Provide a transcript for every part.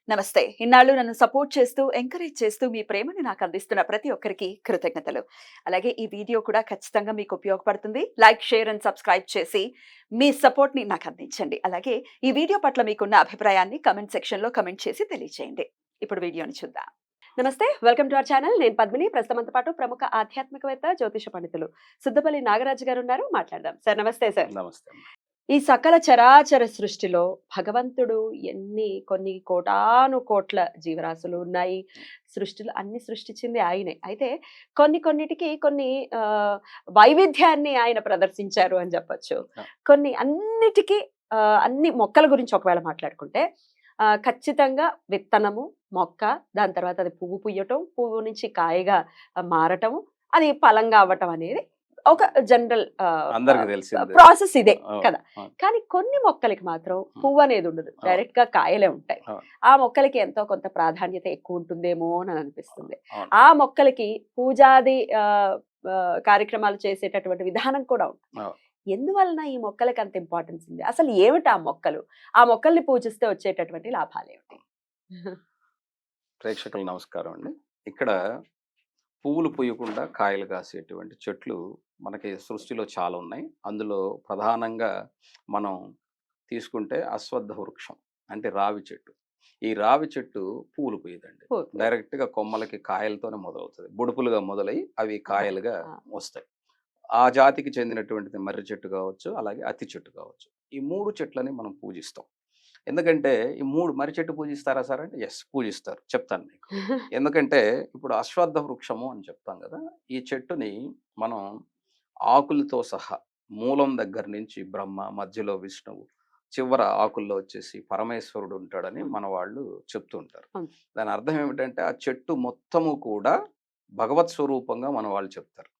నమస్తే. ఇన్నాళ్ళు నన్ను సపోర్ట్ చేస్తూ, ఎంకరేజ్ చేస్తూ మీ ప్రేమని నాకు అందిస్తున్న ప్రతి ఒక్కరికి కృతజ్ఞతలు. అలాగే ఈ వీడియో కూడా ఖచ్చితంగా మీకు ఉపయోగపడుతుంది. లైక్, షేర్ అండ్ సబ్స్క్రైబ్ చేసి మీ సపోర్ట్‌ని నాకు అందించండి. అలాగే ఈ వీడియో పట్ల మీకున్న అభిప్రాయాన్ని కామెంట్ సెక్షన్‌లో కామెంట్ చేసి తెలియజేయండి. ఇప్పుడు వీడియోని చూద్దాం. నమస్తే. Welcome to our channel. నేను పద్మిని. ప్రస్తుతంతో పాటు ప్రముఖ ఆధ్యాత్మికవేత్త, జ్యోతిష పండితులు సుద్దపల్లి నాగరాజు గారు ఉన్నారు. మాట్లాడదాం. సార్ నమస్తే సార్. నమస్తే అమ్మ. ఈ సకల చరాచర సృష్టిలో భగవంతుడు కొన్ని కోటాను కోట్ల జీవరాశులు ఉన్నాయి. సృష్టిలో అన్ని సృష్టించింది ఆయనే. అయితే కొన్నిటికి కొన్ని వైవిధ్యాన్ని ఆయన ప్రదర్శించారు అని చెప్పొచ్చు. అన్నిటికీ అన్ని మొక్కల గురించి ఒకవేళ మాట్లాడుకుంటే ఖచ్చితంగా విత్తనము, మొక్క, దాని తర్వాత అది పువ్వు పుయ్యటం, పువ్వు నుంచి కాయగా మారటము, అది ఫలంగా అవ్వటం అనేది ఒక జనరల్ అందరికీ తెలిసిందే. ప్రాసెస్ ఇదే కదా. అవును. కానీ కొన్ని మొక్కలకి మాత్రం పువ్వు అనేది ఉండదు, డైరెక్ట్ గా కాయలే ఉంటాయి. అవును. ఆ మొక్కలకి ఎంతో కొంత ప్రాధాన్యత ఎక్కువ ఉంటుందేమో అని అనిపిస్తుంది. అవును. ఆ మొక్కలకి పూజాది కార్యక్రమాలు చేసేటటువంటి విధానం కూడా ఉంటుంది. అవును. ఎందువలన ఈ మొక్కలకి అంత ఇంపార్టెన్స్ ఉంది? అసలు ఏమిటి ఆ మొక్కలు? ఆ మొక్కల్ని పూజిస్తే వచ్చేటటువంటి లాభాలు ఏమిటి? ప్రేక్షకులు నమస్కారం అండి. ఇక్కడ పువ్వులు పూయకుండా కాయలు కాసేటువంటి చెట్లు మనకి సృష్టిలో చాలా ఉన్నాయి. అందులో ప్రధానంగా మనం తీసుకుంటే అశ్వత్థ వృక్షం అంటే రావి చెట్టు. ఈ రావి చెట్టు పువ్వులు పూయదండి. డైరెక్ట్గా కొమ్మలకి కాయలతోనే మొదలవుతుంది. బుడుపులుగా మొదలై అవి కాయలుగా వస్తాయి. ఆ జాతికి చెందినటువంటిది మర్రి చెట్టు కావచ్చు, అలాగే అత్తి చెట్టు కావచ్చు. ఈ 3 చెట్లని మనం పూజిస్తాం. ఎందుకంటే ఈ 3 మర్రి చెట్టు పూజిస్తారా సార్ అంటే యెస్ పూజిస్తారు. చెప్తాను మీకు. ఎందుకంటే ఇప్పుడు అశ్వత్థ వృక్షము అని చెప్తాం కదా. ఈ చెట్టుని మనం ఆకులతో సహా మూలం దగ్గర నుంచి బ్రహ్మ, మధ్యలో విష్ణువు, చివర ఆకుల్లో వచ్చేసి పరమేశ్వరుడు ఉంటాడని మన వాళ్ళు చెప్తూ ఉంటారు. దాని అర్థం ఏమిటంటే ఆ చెట్టు మొత్తము కూడా భగవత్ స్వరూపంగా మన వాళ్ళు చెప్తారు.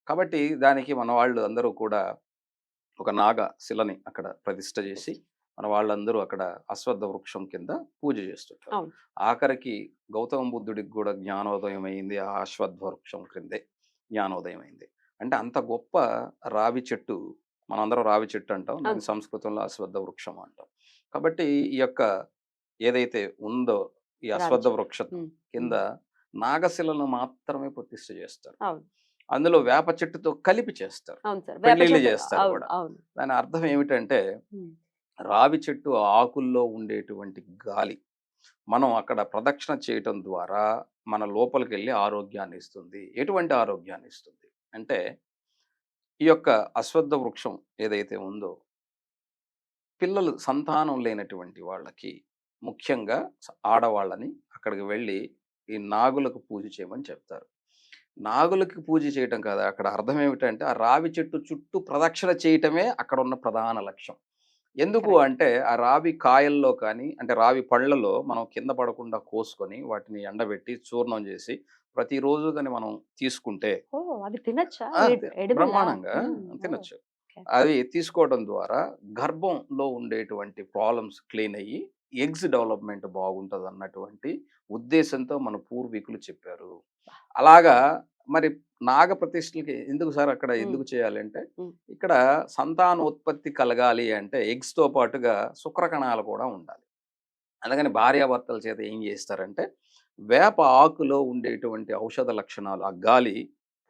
కాబట్టి దానికి మన వాళ్ళు అందరూ కూడా ఒక నాగ శిలని అక్కడ ప్రతిష్ఠ చేసి మన వాళ్ళందరూ అక్కడ అశ్వత్థ వృక్షం కింద పూజ చేస్తుంటారు. ఆఖరికి గౌతమ బుద్ధుడికి కూడా జ్ఞానోదయం అయింది ఆ అశ్వత్థ వృక్షం క్రిందే జ్ఞానోదయం అయింది. అంటే అంత గొప్ప రావి చెట్టు, మనందరం రావి చెట్టు అంటాం, దాని సంస్కృతంలో అశ్వత్థ వృక్షం అంటాం. కాబట్టి ఈ యొక్క ఏదైతే ఉందో ఈ అశ్వత్థ వృక్షం కింద నాగశిలను మాత్రమే ప్రతిష్ఠ చేస్తారు. అందులో వేప చెట్టుతో కలిపి చేస్తారు, పెళ్లిళ్ళు చేస్తారు కూడా. దాని అర్థం ఏమిటంటే రావి చెట్టు ఆకుల్లో ఉండేటువంటి గాలి మనం అక్కడ ప్రదక్షిణ చేయటం ద్వారా మన లోపలికి వెళ్ళి ఆరోగ్యాన్ని ఇస్తుంది. ఎటువంటి ఆరోగ్యాన్ని ఇస్తుంది అంటే ఈ యొక్క అశ్వత్థ వృక్షం ఏదైతే ఉందో పిల్లలు సంతానం లేనటువంటి వాళ్ళకి, ముఖ్యంగా ఆడవాళ్ళని అక్కడికి వెళ్ళి ఈ నాగులకు పూజ చేయమని చెప్తారు. నాగులకి పూజ చేయటం కాదు, అక్కడ అర్థం ఏమిటంటే ఆ రావి చెట్టు చుట్టూ ప్రదక్షిణ చేయటమే అక్కడ ఉన్న ప్రధాన లక్ష్యం. ఎందుకు అంటే ఆ రావి కాయల్లో కానీ అంటే రావి పళ్ళలో మనం కింద పడకుండా కోసుకొని వాటిని ఎండబెట్టి చూర్ణం చేసి ప్రతిరోజు కానీ మనం తీసుకుంటే బ్రహ్మాండంగా తినొచ్చు. అది తీసుకోవడం ద్వారా గర్భంలో ఉండేటువంటి ప్రాబ్లమ్స్ క్లీన్ అయ్యి ఎగ్స్ డెవలప్మెంట్ బాగుంటుంది అన్నటువంటి ఉద్దేశంతో మన పూర్వీకులు చెప్పారు. అలాగా మరి నాగ ప్రతిష్ఠలకి ఎందుకు సార్ అక్కడ ఎందుకు చేయాలి అంటే ఇక్కడ సంతానోత్పత్తి కలగాలి అంటే ఎగ్స్ తో పాటుగా శుక్రకణాలు కూడా ఉండాలి. అందుకని భార్యాభర్తల చేత ఏం చేస్తారంటే వేప ఆకులో ఉండేటువంటి ఔషధ లక్షణాలు ఆ గాలి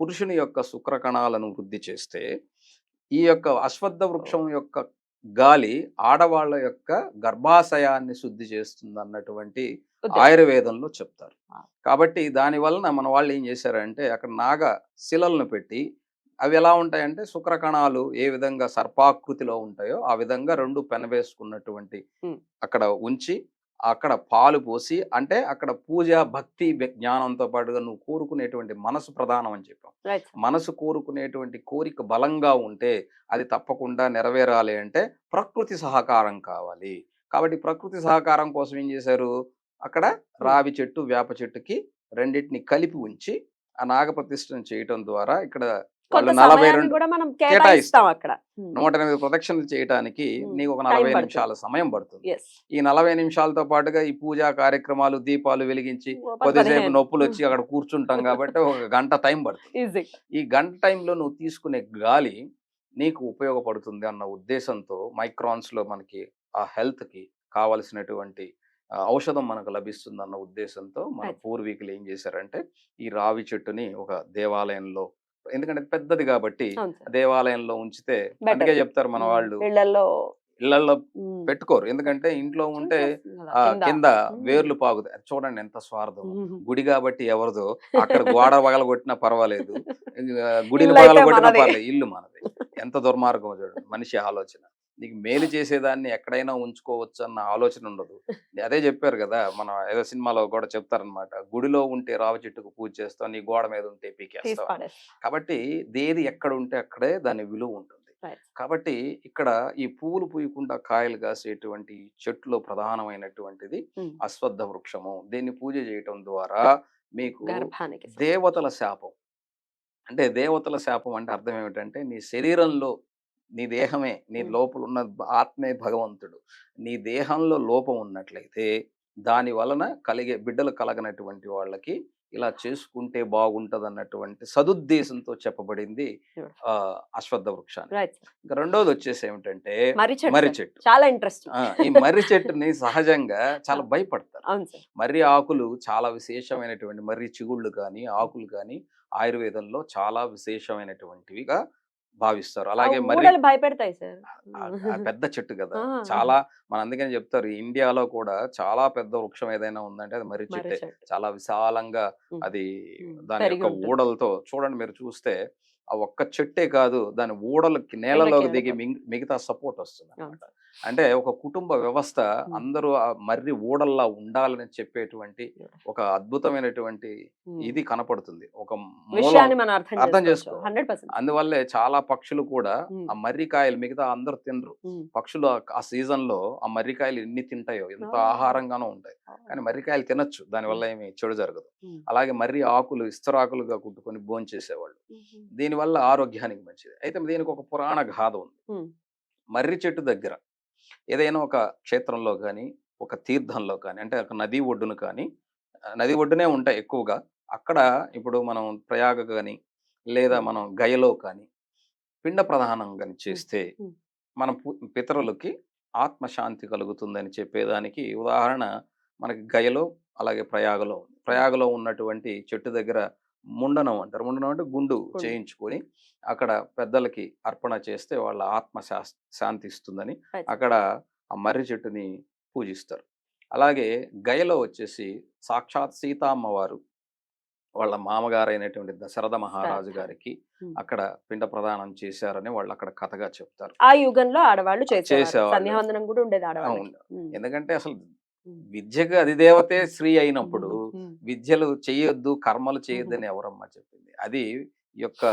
పురుషుని యొక్క శుక్రకణాలను వృద్ధి చేస్తే ఈ యొక్క అశ్వత్థ వృక్షం యొక్క గాలి ఆడవాళ్ళ యొక్క గర్భాశయాన్ని శుద్ధి చేస్తుంది అన్నటువంటి ఆయుర్వేదంలో చెప్తారు. కాబట్టి దాని వలన మన వాళ్ళు ఏం చేశారంటే అక్కడ నాగ శిలలను పెట్టి అవి ఎలా ఉంటాయంటే శుక్రకణాలు ఏ విధంగా సర్పాకృతిలో ఉంటాయో ఆ విధంగా 2 పెనవేసుకున్నటువంటి అక్కడ ఉంచి అక్కడ పాలు పోసి, అంటే అక్కడ పూజ భక్తి జ్ఞానంతో పాటుగా నువ్వు కోరుకునేటువంటి మనసు ప్రధానం అని చెప్పాం. మనసు కోరుకునేటువంటి కోరిక బలంగా ఉంటే అది తప్పకుండా నెరవేరాలి అంటే ప్రకృతి సహకారం కావాలి. కాబట్టి ప్రకృతి సహకారం కోసం ఏం చేశారు, అక్కడ రావి చెట్టు వేప చెట్టుకి రెండింటిని కలిపి ఉంచి ఆ నాగ ప్రతిష్ఠను చేయటం ద్వారా ఇక్కడ 142 కేటాయిస్తాం. అక్కడ 108 ప్రదక్షిణలు చేయడానికి నీకు ఒక 40 నిమిషాల సమయం పడుతుంది. ఈ 40 నిమిషాలతో పాటుగా ఈ పూజా కార్యక్రమాలు, దీపాలు వెలిగించి కొద్దిసేపు నొప్పులు వచ్చి అక్కడ కూర్చుంటాం కాబట్టి ఒక గంట టైం పడుతుంది. ఈ గంట టైంలో నువ్వు తీసుకునే గాలి నీకు ఉపయోగపడుతుంది అన్న ఉద్దేశంతో మైక్రాన్స్ లో మనకి ఆ హెల్త్ కి కావలసినటువంటి ఔషధం మనకు లభిస్తుందన్న ఉద్దేశంతో మన రైట్. పూర్వీకులు ఏం చేశారంటే, ఈ రావి చెట్టుని ఒక దేవాలయంలో, ఎందుకంటే పెద్దది కాబట్టి అవును సార్. దేవాలయంలో ఉంచితే, బెటర్. అందుకే చెప్తారు మన వాళ్ళు ఇళ్ళల్లో ఇళ్లల్లో హ్మ్. పెట్టుకోరు. ఎందుకంటే ఇంట్లో ఉంటే చూసేస్తుంది కదా కింద. కింద హ్మ్. వేర్లు పాకుతాయి. అది చూడండి ఎంత స్వార్థమో. హుహుహు. గుడి కాబట్టి ఎవరిదో, అక్కడ గోడ పగలగొట్టినా పర్వాలేదు. గుడిని ఇల్లయితే పగలగొట్టినా మనది. పర్లేదు. ఇల్లు మనది. ఎంత దుర్మార్గమో చూడండి మనిషి ఆలోచన. నీకు మేలు చేసేదాన్ని ఎక్కడైనా ఉంచుకోవచ్చు అన్న ఆలోచన ఉండదు. అదే చెప్పారు కదా! మన ఏదో సినిమాలో కూడా చెప్తారనమాట. గుడిలో ఉంటే రావి చెట్టుకు పూజ చేస్తావు. నీ గోడ మీద ఉంటే తీసి పీకేస్తావు అని. పడేస్తా. కాబట్టి దేది ఎక్కడ ఉంటే అక్కడే దాని విలువ ఉంటుంది. రైట్. కాబట్టి ఇక్కడ ఈ పువ్వులు పూయకుండా కాయలు కాసేటువంటి చెట్టులో ప్రధానమైనటువంటిది హ్మ్. అశ్వత్థ వృక్షము. దీన్ని పూజ చేయటం ద్వారా మీకు గర్భానికి దేవతల సంబంధించి. శాపం, అంటే దేవతల శాపం అంటే అర్థం ఏమిటంటే, నీ శరీరంలో నీ దేహమే, నీ హ్మ్. లోపల ఉన్న ఆత్మే భగవంతుడు. నీ దేహంలో లోపం ఉన్నట్లయితే, దాని వలన కలిగే బిడ్డలు కలగనటువంటి వాళ్ళకి ఇలా చేసుకుంటే బాగుంటదన్నటువంటి సదుద్దేశంతో చెప్పబడింది బ్యూటిఫుల్. అశ్వత్థ వృక్షానికి. Right sir. ఇంకా రెండోదొచ్చేసి ఏమిటంటే మర్రి చెట్టు మర్రి సార్. చెట్టు. చాలా ఇంట్రెస్టింగ్. ఈ మర్రి చెట్టుని సహజంగా ఆ! చాలా భయపడతారు. అవును సార్. మర్రి ఆకులు చాలా విశేషమైనటువంటి మర్రి చిగుళ్ళు కానీ, హ్మ్. ఆకులు కానీ ఆయుర్వేదంలో చాలా విశేషమైనటువంటివిగా భావిస్తారు. ఆ అలాగే మర్రి ఊడలు భయపెడతాయి సార్. ఆ పెద్ద చెట్టు కదా! ఆ! చాలా మన అందుకని చెప్తారు ఇండియాలో కూడా చాలా పెద్ద వృక్షం ఏదైనా ఉందంటే అది మర్రి మర్రి చెట్టే. చెట్టు. చాలా విశాలంగా హ్మ్. అది హ్మ్. దాని పెరిగి యొక్క ఉంటుంది. ఊడలతో చూడండి మీరు చూస్తే ఆ ఒక్క చెట్టే కాదు దాని ఊడలకి కిందకి నేలలోకి దిగి వెళ్ళిపోతుంది. మిగతా సపోర్ట్ అవును వస్తుందన్నమాట. సార్. అంటే ఒక కుటుంబ వ్యవస్థ హ్మ్. అందరూ ఆ మర్రి ఊడల్లా ఉండాలని చెప్పేటువంటి బ్యూటిఫుల్. ఒక అద్భుతమైనటువంటి హ్మ్. ఇది కనపడుతుంది. ఒక మూలం విషయాన్ని మనం అర్థం అర్థం చేసుకోవచ్చు. చేసుకోవాలి. 100%. అందువల్లే చాలా పక్షులు కూడా హ్మ్. ఆ మర్రికాయలు మిగతా అందరూ తినరు. హ్మ్. పక్షులు ఆ సీజన్‌లో ఆ మర్రికాయలు ఎన్ని తింటాయో, ఎంత ఓహ్! ఆహారంగానో ఉంటాయి. కానీ ఓహ్! మర్రికాయలు తినొచ్చు. హ్మ్. దానివల్ల ఏమి చెడు జరగదు. హ్మ్. అలాగే మర్రి ఆకులు ఇస్తరాకులుగా కుట్టుకొని భోంచేసేవాళ్ళు. హుహు. దీనివల్ల ఆరోగ్యానికి మంచిది. అయితే దీనికి ఒక పురాణ గాథ ఉంది. హ్మ్. మర్రి చెట్టు దగ్గర ఏదైనా ఒక క్షేత్రంలో గాని, ఒక తీర్థంలో కానీ, అంటే ఒక నది ఒడ్డున కానీ, నది ఒడ్డునే ఉంటాయి ఎక్కువగా. అక్కడ ఇప్పుడు మనం ప్రయాగ గాని, లేదా హ్మ్. మనం గయలో కానీ పిండ ప్రదానం గాని హ్మ్. చేస్తే హ్మ్. మన పితరులకి ఆత్మశాంతి కలుగుతుందని చెప్పేదానికి ఉదాహరణ మనకి గయలో, అలాగే ప్రయాగలో ఉంది. హ్మ్. ప్రయాగలో ఉన్నటువంటి చెట్టు దగ్గర ముండనం అంటారు. ముండనం అంటే గుండు గుండు. చేయించుకొని అక్కడ పెద్దలకి అర్పణ చేస్తే వాళ్ళ ఆత్మ శాంతిస్తుందని రైట్ సార్. అక్కడ ఆ మర్రి చెట్టుని పూజిస్తారు. అలాగే గయలో వచ్చేసి సాక్షాత్ సీతా అమ్మవారు వాళ్ళ మామగారైనటువంటి దశరథ మహారాజు శ్రాద్ధం. గారికి హ్మ్. అక్కడ పిండ ప్రదానం చేశారని వాళ్ళు అక్కడ కథగా చెప్తారు. ఆ యుగంలో ఆడవాళ్ళు చేసేవారు. చేసేవాళ్ళు. సంధ్యావందనం గూడా ఉండేది ఆ! ఆడవాళ్ళకి. హ్మ్. ఎందుకంటే అసలు హ్మ్. విద్యకు అధిదేవతే స్త్రీ అయినప్పుడు హ్మ్. హ్మ్. విద్యలు చేయొద్దు, కర్మలు హుహు. చేయొద్దని ఎవరమ్మా చెప్పింది? అది ఈ యొక్క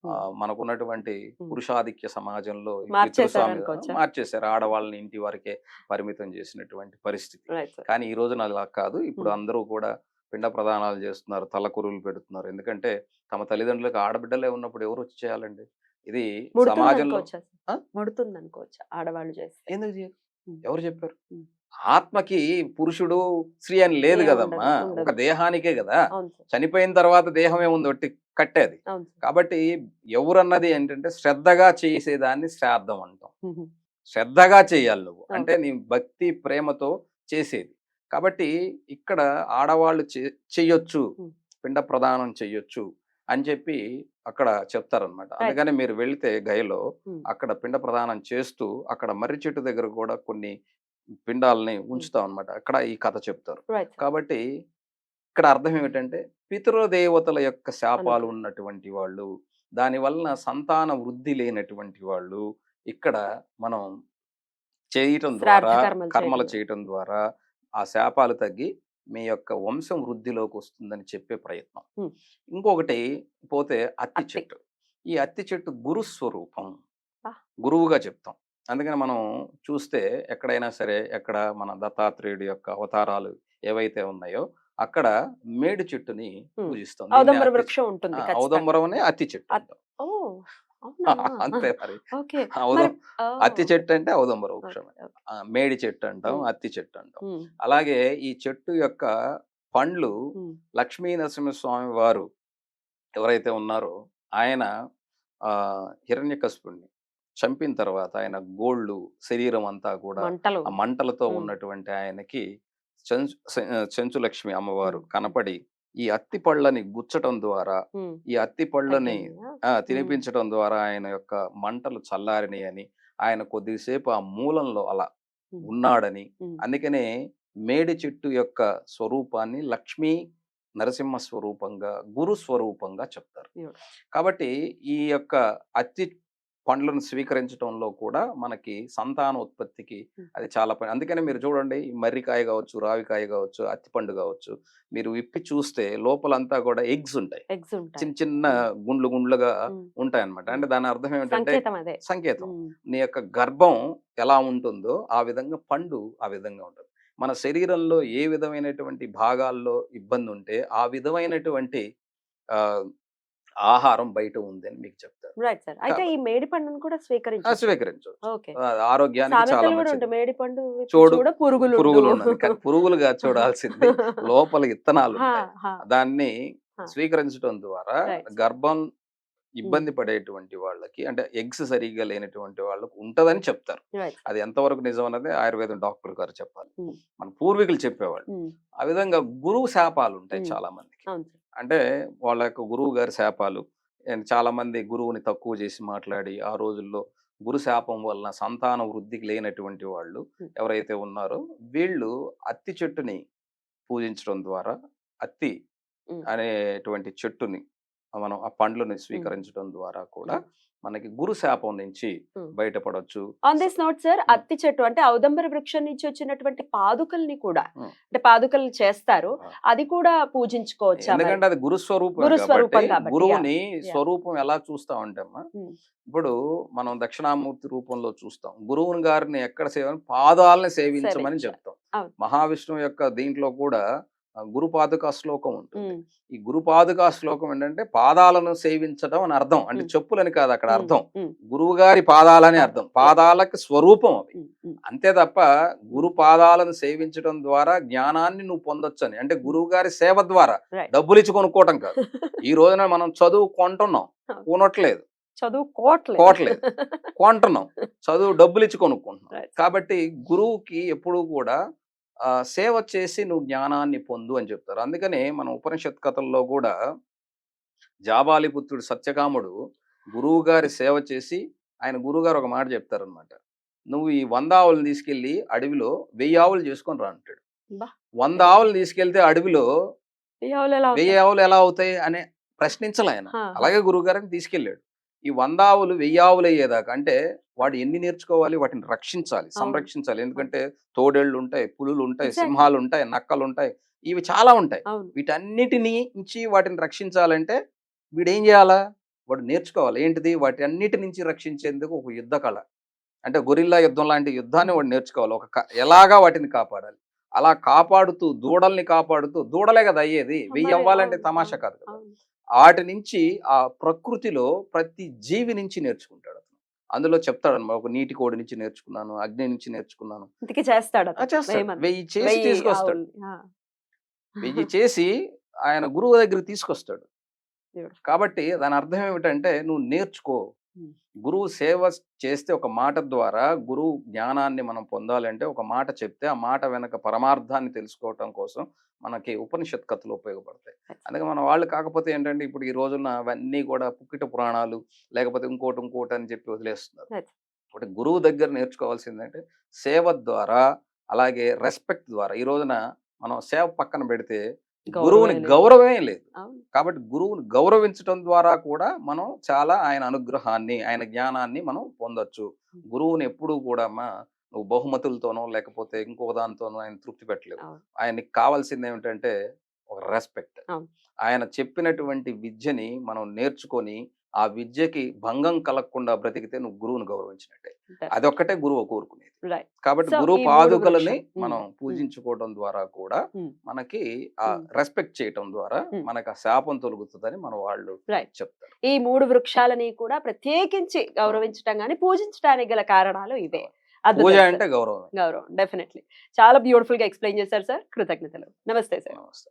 హ్మ్. మనకున్నటువంటి హ్మ్. పురుషాధిక్య సమాజంలో ఈ పితృస్వామ్య మార్చేసారనుకోవచ్చా? మార్చేశారు. ఆడవాళ్ళని ఇంటి వరకే పరిమితం చేసినటువంటి పరిస్థితి. Right sir. కానీ ఈ రోజున అలా కాదు. ఇప్పుడు హ్మ్. అందరూ కూడా పిండ ప్రదానాలు చేస్తున్నారు. తలకొరువులు పెడుతున్నారు. ఎందుకంటే తమ తల్లిదండ్రులకు ఆడబిడ్డలే ఉన్నప్పుడు ఎవరొచ్చి చేయాలండి? ఇది సమాజంలో ముడుతుందనుకోవచ్చా సార్? ఆ! ముడుతుందనుకోవచ్చా ఆడవాళ్ళు చేస్తే? ఎందుకు చేయరు? హ్మ్. ఎవరు చెప్పారు? హ్మ్. ఆత్మకి పురుషుడు, స్త్రీ అని లేదు ఏముండదు. గదమ్మా! ఒక ఉండదు. దేహానికే గదా! అవును సార్. చనిపోయిన తర్వాత దేహం ఏముంది ఒట్టి కట్టే అది. అవును సార్. కాబట్టి ఎవరన్నది ఏంటంటే శ్రద్ధగా చేసేదాన్ని శ్రాద్ధం అంటాం. హుహు. శ్రద్ధగా చేయాలి నువ్వు. అవును. అంటే నీ భక్తి, ప్రేమతో చేసేది. కాబట్టి ఇక్కడ ఆడవాళ్ళు చెయ్యొచ్చు. హ్మ్. పిండ ప్రదానం చెయ్యొచ్చు అని చెప్పి అక్కడ చెప్తారనమాట. రైట్ అందుకని సార్. మీరు వెళితే గయలో హ్మ్. అక్కడ పిండ ప్రదానం చేస్తూ అక్కడ మర్రి చెట్టు దగ్గర గూడా కొన్ని పిండాల్ని హ్మ్. ఉంచుతామనమాట. అక్కడ ఈ కథ చెప్తారు. Right sir. కాబట్టి ఇక్కడ అర్థం ఏమిటంటే పితృదేవతల యొక్క శాపాలు అనుగ్రహం. ఉన్నటువంటి వాళ్ళు, దాని వలన సంతాన వృద్ధి లేనటువంటి వాళ్ళు ఇక్కడ మనం చేయటం శ్రాద్ధ ద్వారా, కర్మలు చేయటం కర్మలు ద్వారా. చేయటం ద్వారా ఆ శాపాలు తగ్గి మీ యొక్క వంశం వృద్ధిలోకొస్తుందని చెప్పే ప్రయత్నం. హ్మ్. ఇంకొకటి పోతే అత్తి అత్తి. చెట్టు. ఈ అత్తి చెట్టు గురు స్వరూపం. ఆ! గురువుగా చెప్తాం. అందుకని మనం చూస్తే ఎక్కడైనా సరే, ఎక్కడ మన దత్తాత్రేయుడి యొక్క అవతారాలు ఏవైతే ఉన్నాయో, అక్కడ మేడి చెట్టుని హ్మ్. పూజిస్తాం. దీన్నే ఔదంబర అత్తి వృక్షం ఉంటుంది ఖచ్చితంగా. ఔదంబరమనే అత్తి చెట్టు అత్ అంటాం. ఓహ్! అవునా? అంతే మరి. ఓకే. మరి ఔదం ఓహ్! అత్తి చెట్టు అంటే ఔదంబర ఓకే. వృక్షమే. ఓకే. మేడి చెట్టు అంటాం, హ్మ్. అత్తి చెట్టు అంటాం. హ్మ్. అలాగే ఈ చెట్టు యొక్క పండ్లు హ్మ్. లక్ష్మీ నరసింహస్వామి వారు ఎవరైతే ఉన్నారో ఆయన హిరణ్యకశిపుడిని చంపిన తర్వాత ఆయన గోళ్ళు, శరీరం అంతా కూడా మంటలు. ఆ మంటలతో హ్మ్. ఉన్నటువంటి ఆయనకి చెంచులక్ష్మి అమ్మవారు ఉమ్, ఉమ్, కనపడి ఈ అత్తి పళ్ళని గుచ్చటం ద్వారా, ఉమ్. ఈ అత్తి పళ్ళని తగ్గిందా? ఉమ్, తినిపించడం ద్వారా ఆయన యొక్క మంటలు చల్లారినాయని, ఆయన కొద్దిసేపు ఆ మూలంలో అలా ఉమ్, ఉన్నాడని, ఉమ్. అందుకనే మేడి చెట్టు యొక్క స్వరూపాన్ని లక్ష్మీ నరసింహ స్వరూపంగా, గురు స్వరూపంగా చెప్తారు. Beautiful. కాబట్టి ఈ యొక్క అత్తి పండ్లను స్వీకరించడంలో కూడా మనకి సంతానోత్పత్తికి ఉమ్. అది చాలా పని. అందుకనే మీరు చూడండి ఈ మర్రికాయ కావచ్చు, రావికాయ కావచ్చు, అత్తిపండు కావచ్చు, మీరు విప్పి చూస్తే లోపలంతా కూడా ఎగ్స్ ఉంటాయి. ఎగ్స్ ఉంటాయి. చిన్న చిన్న ఉమ్, గుండ్లు గుండ్లుగా ఉమ్, ఉంటాయన్నమాట. ఉమ్. అంటే దాని అర్థం ఏమిటంటే సంకేతం అదే. సంకేతం. ఉమ్, నీ యొక్క గర్భం ఎలా ఉంటుందో ఆ విధంగా పండు ఆ విధంగా ఉంటుంది. మన శరీరంలో ఏ విధమైనటువంటి భాగాల్లో ఇబ్బంది ఉంటే ఆ విధమైనటువంటి ఆహ్, ఆహారం బయట ఉందని మీకు చెప్తారు. Right sir. అయితే కాబ ఈ మేడి పండును కూడా స్వీకరించొచ్చు. స్వీకరించవచ్చు. ఓకే. ఆరోగ్యానికి చాలా సామెతలు కూడా మంచిది. ఉంటాయి. మేడి పండు విప్పి చూడు చూడ పురుగులుండు. పురుగులుండని. కానీ పురుగులుగా చూడాల్సింది లోపల హా, ఇత్తనాలుంటాయి. హా, దాన్ని హా. స్వీకరించడం ద్వారా రైట్. గర్భం ఉమ్, ఇబ్బంది పడేటువంటి వాళ్ళకి, అంటే ఎగ్స్ సరిగ్గా లేనటువంటి వాళ్ళకి ఉంటదని చెప్తారు. రైట్. అది ఎంతవరకు నిజం అన్నది ఆయుర్వేదం డాక్టర్ గారు చెప్పాలి. ఉమ్, మన పూర్వీకులు చెప్పేవాళ్ళు. ఉమ్, ఆ విధంగా గురువు శాపాలుంటాయి ఉమ్. చాలా మందికి. అవును సార్. అంటే వాళ్ళ యొక్క గురువు గారి శాపాలు, అండ్ చాలా మంది గురువుని తక్కువ చేసి మాట్లాడి ఆ రోజుల్లో గురు శాపం వలన సంతాన వృద్ధికి లేనటువంటి వాళ్ళు ఉమ్, ఎవరైతే ఉన్నారో వీళ్ళు అత్తి చెట్టుని పూజించడం ద్వారా, అత్తి ఉమ్, అనేటువంటి చెట్టుని మనం ఆ పండ్లని ఉమ్, స్వీకరించడం ద్వారా కూడా ఉమ్, మనకి గురు శాపం నుంచి ఉమ్. బయటపడొచ్చు. ఆన్ దిస్ నోట్ సార్, అత్తి చెట్టు అంటే ఔదంబర వృక్షం నుంచి వచ్చినటువంటి పాదుకల్ని కూడా, ఉమ్, అంటే పాదుకలు చేస్తారు, ఆ. అది కూడా పూజించుకోవచ్చా మరి? ఎందుకంటే అది గురుస్వరూపం గురు కాబట్టి, స్వరూపం కాబట్టి. యా, గురువుని యా. స్వరూపం ఎలా చూస్తామంటే అమ్మా, ఉమ్, ఇప్పుడు మనం దక్షిణామూర్తి రూపంలో చూస్తాం. గురువుని గారిని ఎక్కడ పాదాలని సేవించమని సేవించాలి. చెప్తాం. అవును. మహావిష్ణువు యొక్క దీంట్లో కూడా గురు పాదుకా శ్లోకం ఉంటుంది. ఉమ్, ఈ గురు పాదుకా శ్లోకం ఏంటంటే పాదాలను సేవించడం అని అర్థం. అంటే ఉమ్, చెప్పులని కాదు అక్కడ ఉమ్, అర్థం. ఉమ్, గురువు గారి పాదాలని అర్థం. యా, పాదాలకి స్వరూపం అవి. ఉమ్, ఉమ్, అంతే తప్ప గురు పాదాలను సేవించడం ద్వారా జ్ఞానాన్ని నువ్వు పొందొచ్చని. అంటే ఉమ్. గురువు గారి సేవ ద్వారా, రైట్. డబ్బులు ఇచ్చి కొనుక్కోవటం కాదు. ఈ రోజున మనం చదువు కొంటున్నాం, కొనట్లేదు. కోట్లేదు, కొంటున్నాం. చదువు డబ్బులు ఇచ్చి కొనుక్కుంటున్నాం. రైట్. కాబట్టి గురువుకి ఎప్పుడూ కూడా సేవ చేసి నువ్వు జ్ఞానాన్ని పొందు అని చెప్తారు. అందుకనే మన ఉపనిషత్ కథల్లో కూడా జాబాలి పుత్రుడు సత్యకాముడు గురువు గారి సేవ చేసి, ఆయన గురువుగారు ఒక మాట చెప్తారనమాట. నువ్వు ఈ 100 ఆవులను తీసుకెళ్ళి అడవిలో 1000 ఆవులు చేసుకొని రా అంటాడు. బా. 100 ఆవులు తీసుకెళ్తే అడవిలో ఈ ఆవులు ఎలా 1000 అవుతాయి? ఆవులు ఎలా అవుతాయి అనే ప్రశ్నించలే ఆయన. హా, హా. అలాగే గురువుగారిని తీసుకెళ్ళాడు. ఈ 100 ఆవులు 1000 ఆవులు అయ్యేదాకా, అంటే వాడు ఎన్ని నేర్చుకోవాలి, వాటిని రక్షించాలి, అవును, సంరక్షించాలి. అవును. ఎందుకంటే తోడేళ్ళు ఉంటాయి, పులులు ఉంటాయి, ఎగ్జాక్ట్లీ. సింహాలు ఉంటాయి, నక్కలు ఉంటాయి, ఇవి చాలా ఉంటాయి. అవును. వీటన్నిటిని నుంచి వాటిని రక్షించాలంటే వీడేం చేయాలా, వాడు నేర్చుకోవాలి. ఏంటిది, వాటి అన్నిటి నుంచి రక్షించేందుకు ఒక యుద్ధ కళ, అంటే గొరిల్లా యుద్ధం లాంటి యుద్ధాన్ని వాడు నేర్చుకోవాలి. ఎలాగా వాటిని కాపాడాలి, అలా కాపాడుతూ దూడల్ని కాపాడుతూ, దూడలే కదా అయ్యేది, 1000 మరి అవ్వాలంటే అవును, తమాషా అవును, కాదు కదా. అవును. వాటి నుంచి ఆ ప్రకృతిలో ప్రతి జీవి నుంచి నేర్చుకుంటాడు అతను. అందులో చెప్తాడన్నమాట, ఒక నీటి కోడి నుంచి నేర్చుకున్నాను, అగ్ని నుంచి నేర్చుకున్నాను. ఇంతకీ చేస్తాడు అతను చేస్తాడు, 1000 మంది, 1000 చేసి 1000 తీసుకొస్తాడు. ఆవుల్ని. ఆ. 1000 చేసి ఆయన గురువు దగ్గరికి తీసుకొస్తాడు. Beautiful. కాబట్టి దాని అర్థం ఏమిటంటే నువ్వు నేర్చుకో. ఉమ్, గురువు సేవ చేస్తే, ఒక మాట ద్వారా గురువు జ్ఞానాన్ని మనం పొందాలంటే ఒక మాట చెప్తే ఆ మాట వెనక పరమార్థాన్ని తెలుసుకోవటం కోసం మనకి ఉపనిషత్ కథలు ఉపయోగపడతాయి. that's అందుకే మన వాళ్ళు కాకపోతే ఏంటంటే ఇప్పుడు ఈ రోజున అవన్నీ కూడా పుక్కిట పురాణాలు, లేకపోతే ఇంకోటి అని చెప్పి వదిలేస్తున్నారు. that's ఒకటి గురువు దగ్గర నేర్చుకోవాల్సిందంటే సేవ ద్వారా, అలాగే రెస్పెక్ట్ ద్వారా. ఈ రోజున మనం సేవ పక్కన పెడితే గురువుని గౌరవమే లేదు. గౌరవమే లేదు. అవును. కాబట్టి గురువుని గౌరవించడం ద్వారా కూడా మనం చాలా ఆయన అనుగ్రహాన్ని, ఆయన జ్ఞానాన్ని మనం పొందొచ్చు. గురువుని ఎప్పుడూ కూడా నువ్వు బహుమతులతోనో లేకపోతే ఇంకో దానితోనో ఆయన తృప్తి పెట్టలేవు. అవును. ఆయనకి కావాల్సింది ఏమిటంటే ఒక రెస్పెక్ట్. అవును. ఆయన చెప్పినటువంటి విద్యని మనం నేర్చుకొని ఆ విద్యకి భంగం కలగకుండా బ్రతికితే నువ్వు గురువుని గౌరవించినట్టే. అదొక్కటే గురువు కోరుకునేది. రైట్. కాబట్టి సో గురు ఈ 3 పాదుకలని వృక్షం. మనం పూజించుకోవడం ద్వారా కూడా ఉమ్, మనకి ఆ ఉమ్, రెస్పెక్ట్ చేయటం ద్వారా ఉమ్. మనకు ఆ శాపం తొలగుతుందని మన వాళ్ళు రైట్. చెప్తారు. ఈ 3 వృక్షాలని కూడా ప్రత్యేకించి గౌరవించటం గాని పూజించడానికి గల కారణాలు ఇవే. అద్భుతం పూజ సార్. అంటే గౌరవం. గౌరవం డెఫినెట్లీ. చాలా బ్యూటిఫుల్ గా ఎక్స్ప్లెయిన్ చేశారు సార్. కృతజ్ఞతలు. నమస్తే సార్. నమస్తే.